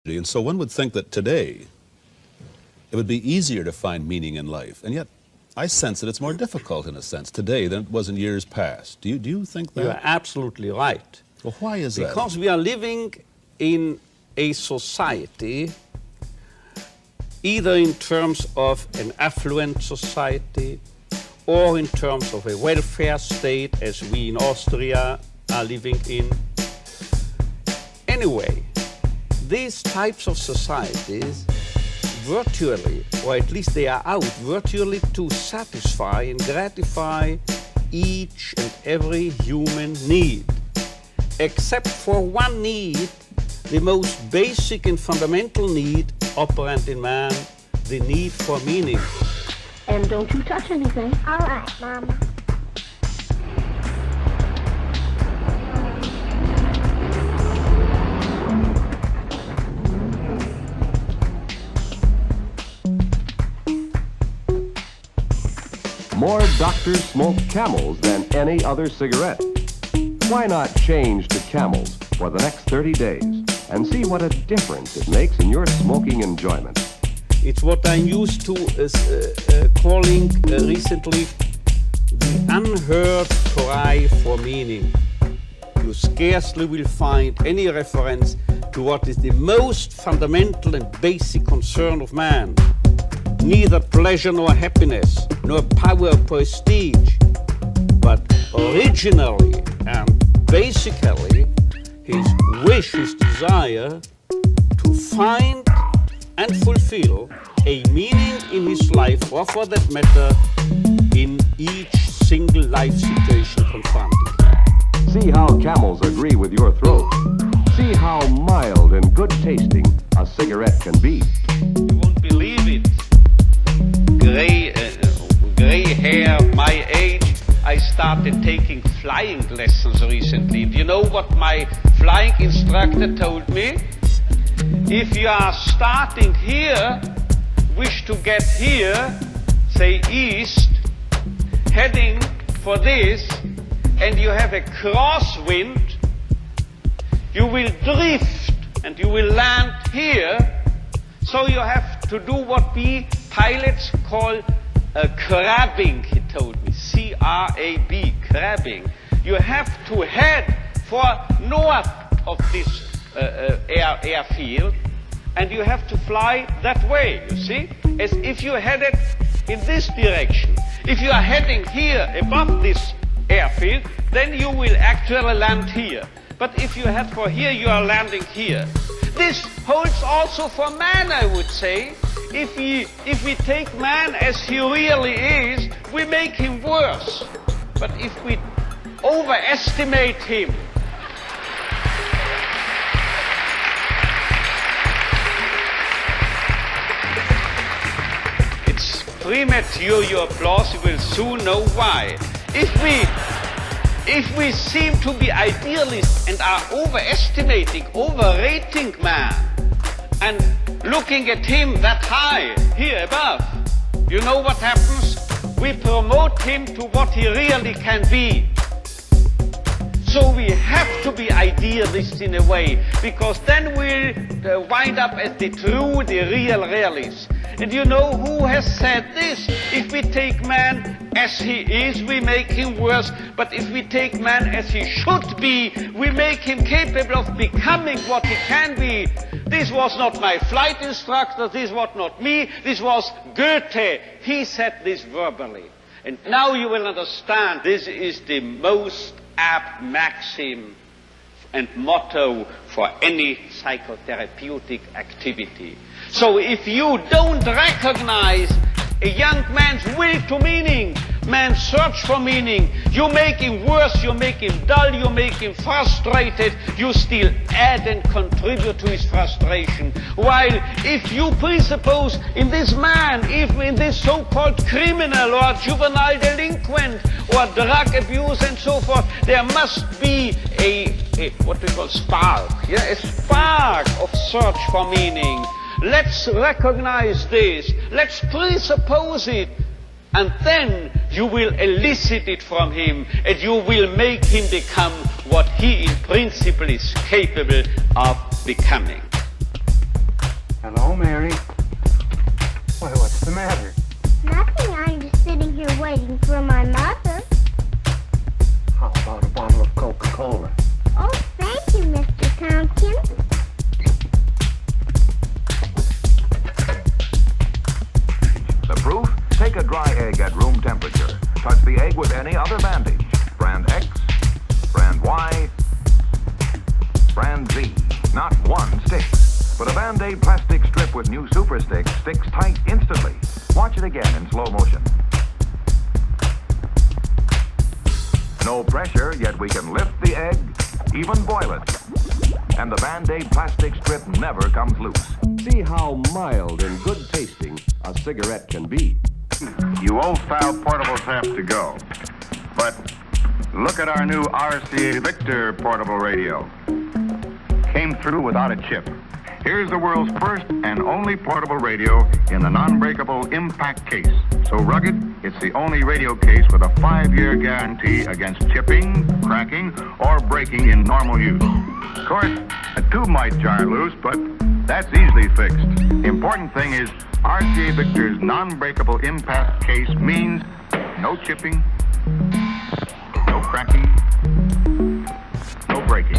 And so one would think that today it would be easier to find meaning in life. And yet I sense that it's more difficult in a sense today than it was in years past. Do you think that? You're absolutely right. Well, why is that? Because we are living in a society, either in terms of an affluent society or in terms of a welfare state, as we in Austria are living in. Anyway, these types of societies virtually, or at least they are out virtually to satisfy and gratify each and every human need, except for one need, the most basic and fundamental need operant in man, the need for meaning. And don't you touch anything. All right, Mama. More doctors smoke Camels than any other cigarette. Why not change to Camels for the next 30 days and see what a difference it makes in your smoking enjoyment? It's what I'm used to calling recently the unheard cry for meaning. You scarcely will find any reference to what is the most fundamental and basic concern of man. Neither pleasure nor happiness, nor power or prestige, but originally and basically his wish, his desire to find and fulfill a meaning in his life, or for that matter, in each single life situation confronted. See how Camels agree with your throat. See how mild and good tasting a cigarette can be. You won't believe it. Gray hair, my age. I started taking flying lessons recently. Do you know what my flying instructor told me? If you are starting here, wish to get here, say east, heading for this, and you have a crosswind, you will drift and you will land here. So you have to do what we pilots call crabbing, he told me, C-R-A-B, crabbing. You have to head for north of this airfield, and you have to fly that way, you see, as if you headed in this direction. If you are heading here above this airfield, then you will actually land here. But if you head for here, you are landing here. This holds also for man, I would say. If we take man as he really is, we make him worse. But if we overestimate him, it's premature, your applause, you will soon know why. If we seem to be idealists and are overestimating, overrating man, and looking at him that high, here above, you know what happens? We promote him to what he really can be. So we have to be idealists in a way, because then we'll wind up as the true, the real realists. And you know who has said this? If we take man as he is, we make him worse. But if we take man as he should be, we make him capable of becoming what he can be. This was not my flight instructor, this was not me, this was Goethe. He said this verbally. And now you will understand, this is the most apt maxim and motto for any psychotherapeutic activity. So if you don't recognize a young man's will to meaning, man's search for meaning, you make him worse, you make him dull, you make him frustrated, you still add and contribute to his frustration. While if you presuppose in this man, even in this so-called criminal or juvenile delinquent or drug abuse and so forth, there must be a what we call spark, a spark of search for meaning. Let's recognize this, let's presuppose it, and then you will elicit it from him, and you will make him become what he in principle is capable of becoming. Hello, Mary. Why, what's the matter? Nothing. I'm just sitting here waiting for my mother. How about a bottle of Coca-Cola? Oh, thank you, Mr. Tompkins. The proof? Take a dry egg at room temperature. Touch the egg with any other bandage. Brand X, brand Y, brand Z. Not one sticks. But a Band-Aid plastic strip with new Super Stick sticks tight instantly. Watch it again in slow motion. No pressure, yet we can lift the egg, even boil it. And the Band-Aid plastic strip never comes loose. See how mild and good tasting a cigarette can be. You old-style portables have to go. But look at our new RCA Victor portable radio. Came through without a chip. Here's the world's first and only portable radio in the non-breakable impact case. So rugged, it's the only radio case with a 5-year guarantee against chipping, cracking, or breaking in normal use. Of course, a tube might jar loose, but that's easily fixed. The important thing is RCA Victor's non-breakable impact case means no chipping, no cracking, no breaking.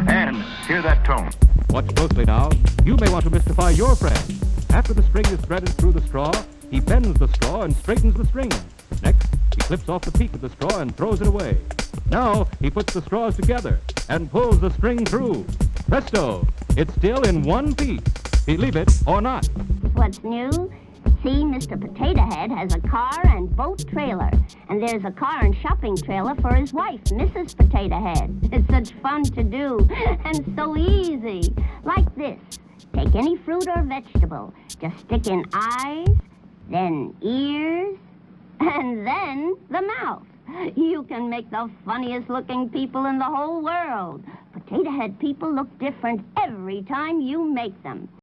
And hear that tone. Watch closely now. You may want to mystify your friend. After the string is threaded through the straw, he bends the straw and straightens the string. Next, he clips off the peak of the straw and throws it away. Now, he puts the straws together and pulls the string through. Presto! It's still in one piece. Believe it or not. What's new? See, Mr. Potato Head has a car and boat trailer. And there's a car and shopping trailer for his wife, Mrs. Potato Head. It's such fun to do and so easy. Like this. Take any fruit or vegetable. Just stick in eyes, then ears, and then the mouth. You can make the funniest looking people in the whole world. Potato Head people look different every time you make them.